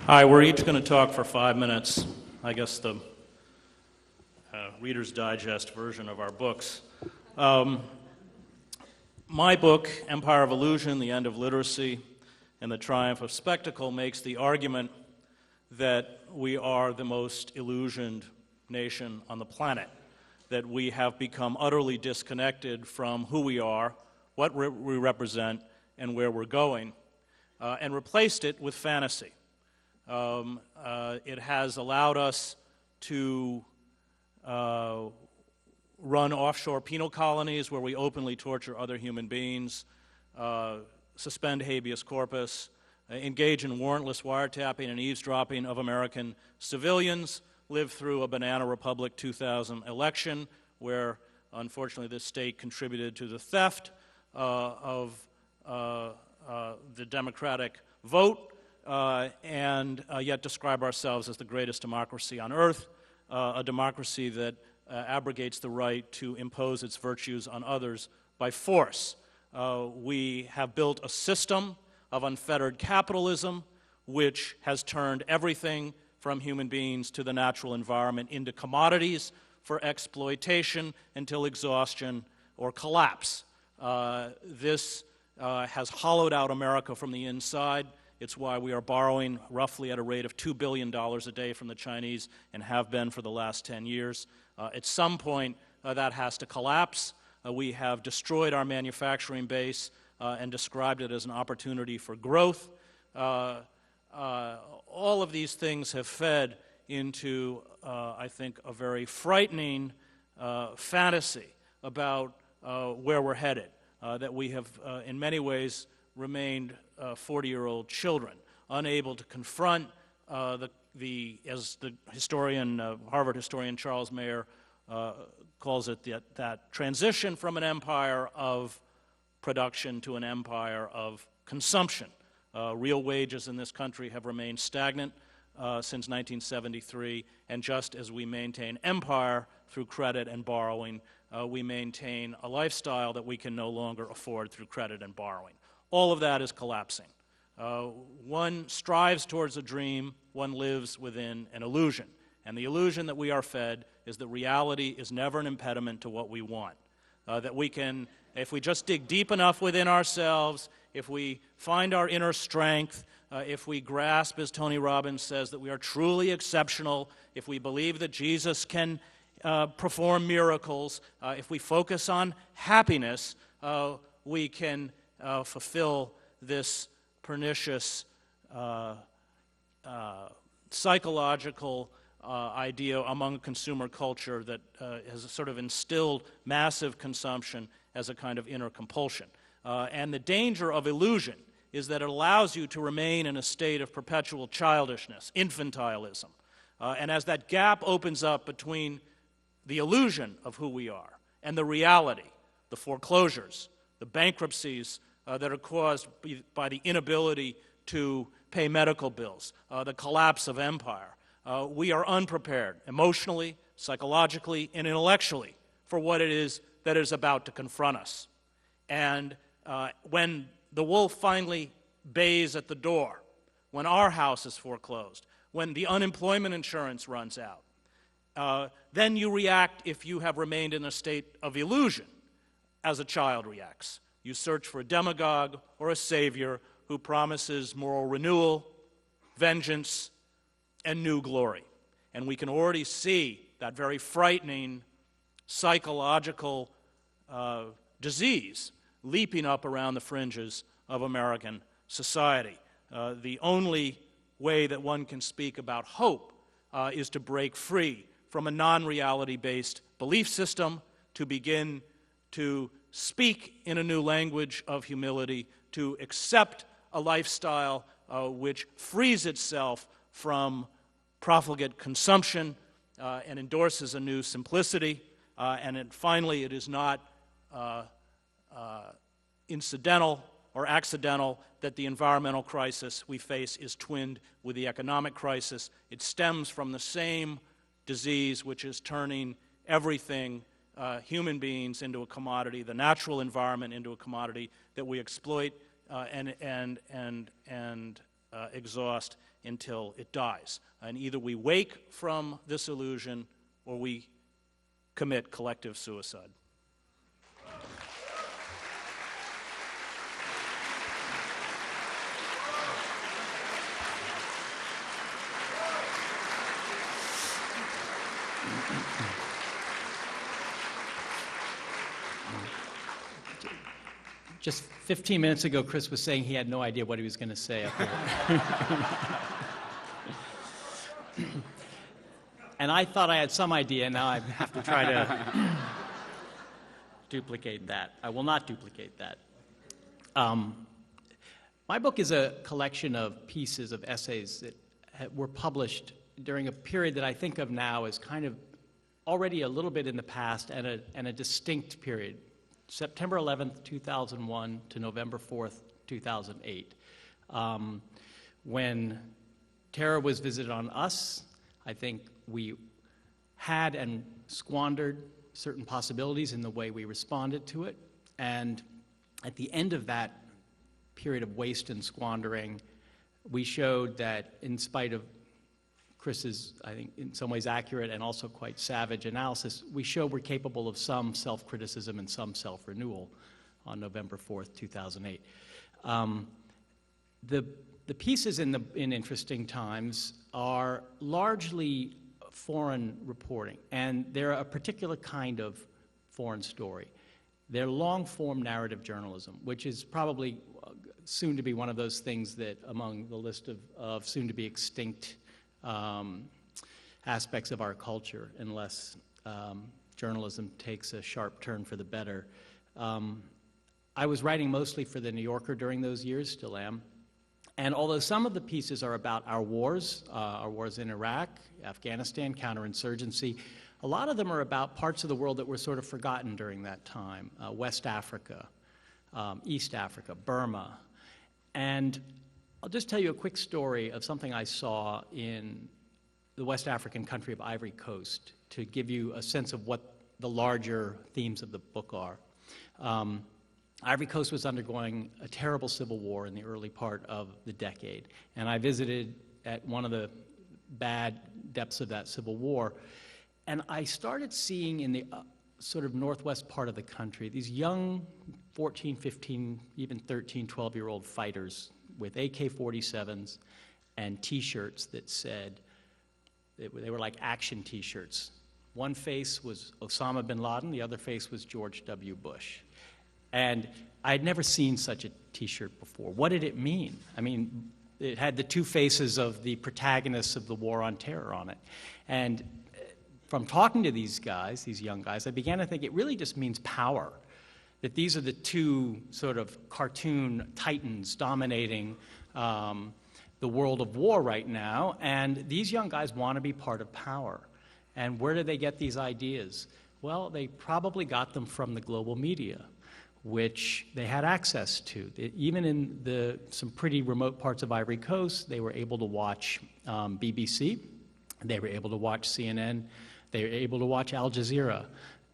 Hi, we're each going to talk for 5 minutes. I guess the Reader's Digest version of our books. My book, Empire of Illusion, The End of Literacy and the Triumph of Spectacle, makes the argument that we are the most illusioned nation on the planet, that we have become utterly disconnected from who we are, what we represent, and where we're going, and replaced it with fantasy. It has allowed us to run offshore penal colonies where we openly torture other human beings, suspend habeas corpus, engage in warrantless wiretapping and eavesdropping of American civilians, live through a Banana Republic 2000 election where, unfortunately, this state contributed to the theft of the Democratic vote, and yet describe ourselves as the greatest democracy on earth, a democracy that abrogates the right to impose its virtues on others by force. We have built a system of unfettered capitalism which has turned everything from human beings to the natural environment into commodities for exploitation until exhaustion or collapse. This has hollowed out America from the inside. It's why we are borrowing roughly at a rate of $2 billion a day from the Chinese and have been for the last 10 years. At some point, that has to collapse. We have destroyed our manufacturing base and described it as an opportunity for growth. All of these things have fed into, I think, a very frightening fantasy about where we're headed, that we have, in many ways, remained 40-year-old children, unable to confront as the historian, Harvard historian Charles Maier calls it, that transition from an empire of production to an empire of consumption. Real wages in this country have remained stagnant since 1973, and just as we maintain empire through credit and borrowing, we maintain a lifestyle that we can no longer afford through credit and borrowing. All of that is collapsing. One strives towards a dream, one lives within an illusion. And the illusion that we are fed is that reality is never an impediment to what we want. That we can, if we just dig deep enough within ourselves, if we find our inner strength, if we grasp, as Tony Robbins says, that we are truly exceptional, if we believe that Jesus can perform miracles, if we focus on happiness, we can fulfill this pernicious psychological idea among consumer culture that has sort of instilled massive consumption as a kind of inner compulsion. And the danger of illusion is that it allows you to remain in a state of perpetual childishness, infantilism. And as that gap opens up between the illusion of who we are and the reality, the foreclosures, the bankruptcies that are caused by the inability to pay medical bills, the collapse of empire, we are unprepared emotionally, psychologically, and intellectually for what it is that is about to confront us. And when the wolf finally bays at the door, when our house is foreclosed, when the unemployment insurance runs out, then you react if you have remained in a state of illusion as a child reacts. You search for a demagogue or a savior who promises moral renewal, vengeance, and new glory. And we can already see that very frightening psychological disease leaping up around the fringes of American society. The only way that one can speak about hope is to break free from a non-reality-based belief system, to begin to speak in a new language of humility, to accept a lifestyle which frees itself from profligate consumption and endorses a new simplicity. And finally, it is not incidental or accidental that the environmental crisis we face is twinned with the economic crisis. It stems from the same disease which is turning everything, human beings into a commodity, the natural environment into a commodity that we exploit and exhaust until it dies. And either we wake from this illusion or we commit collective suicide. Just 15 minutes ago, Chris was saying he had no idea what he was going to say up here. And I thought I had some idea, now I have to try to duplicate that. I will not duplicate that. My book is a collection of pieces of essays that were published during a period that I think of now as kind of already a little bit in the past and a distinct period. September 11th, 2001 to November 4th, 2008. When terror was visited on us, I think we had and squandered certain possibilities in the way we responded to it. And at the end of that period of waste and squandering, we showed that in spite of Chris's, I think, in some ways accurate and also quite savage analysis, we show we're capable of some self-criticism and some self-renewal on November 4th, 2008. The pieces in Interesting Times are largely foreign reporting, and they're a particular kind of foreign story. They're long-form narrative journalism, which is probably soon to be one of those things that among the list of soon-to-be extinct aspects of our culture, unless journalism takes a sharp turn for the better. I was writing mostly for The New Yorker during those years, still am. And although some of the pieces are about our wars in Iraq, Afghanistan, counterinsurgency, a lot of them are about parts of the world that were sort of forgotten during that time. West Africa, East Africa, Burma. And I'll just tell you a quick story of something I saw in the West African country of Ivory Coast to give you a sense of what the larger themes of the book are. Ivory Coast was undergoing a terrible civil war in the early part of the decade, and I visited at one of the bad depths of that civil war, and I started seeing in the sort of northwest part of the country these young 14, 15, even 13, 12-year-old fighters with AK-47s and T-shirts that said, they were like action T-shirts. One face was Osama bin Laden, the other face was George W. Bush. And I had never seen such a T-shirt before. What did it mean? I mean, it had the two faces of the protagonists of the war on terror on it. And from talking to these guys, these young guys, I began to think it really just means power. That these are the two sort of cartoon titans dominating the world of war right now, and these young guys want to be part of power. And where do they get these ideas? Well, they probably got them from the global media, which they had access to. Even in some pretty remote parts of Ivory Coast, they were able to watch BBC, they were able to watch CNN, they were able to watch Al Jazeera,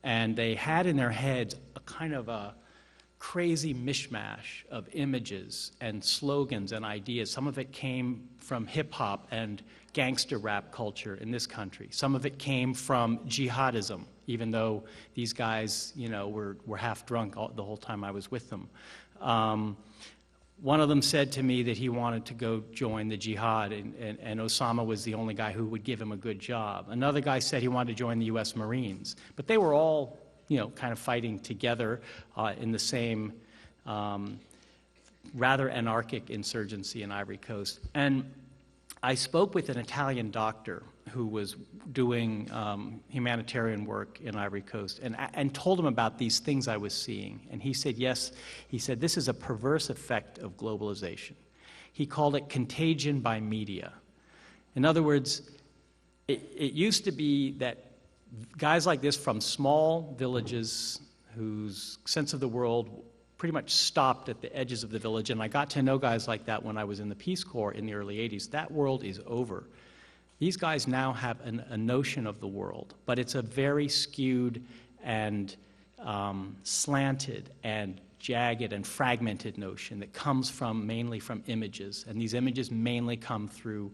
and they had in their heads a kind of a crazy mishmash of images and slogans and ideas. Some of it came from hip-hop and gangster rap culture in this country. Some of it came from jihadism, even though these guys, you know, were half drunk the whole time I was with them. One of them said to me that he wanted to go join the jihad, and Osama was the only guy who would give him a good job. Another guy said he wanted to join the U.S. Marines. But they were all, you know, kind of fighting together in the same rather anarchic insurgency in Ivory Coast. And I spoke with an Italian doctor who was doing humanitarian work in Ivory Coast and told him about these things I was seeing. And he said, yes, he said, this is a perverse effect of globalization. He called it contagion by media. In other words, it used to be that guys like this from small villages whose sense of the world pretty much stopped at the edges of the village, and I got to know guys like that when I was in the Peace Corps in the early 80s. That world is over. These guys now have a notion of the world, but it's a very skewed and slanted and jagged and fragmented notion that comes from mainly from images, and these images mainly come through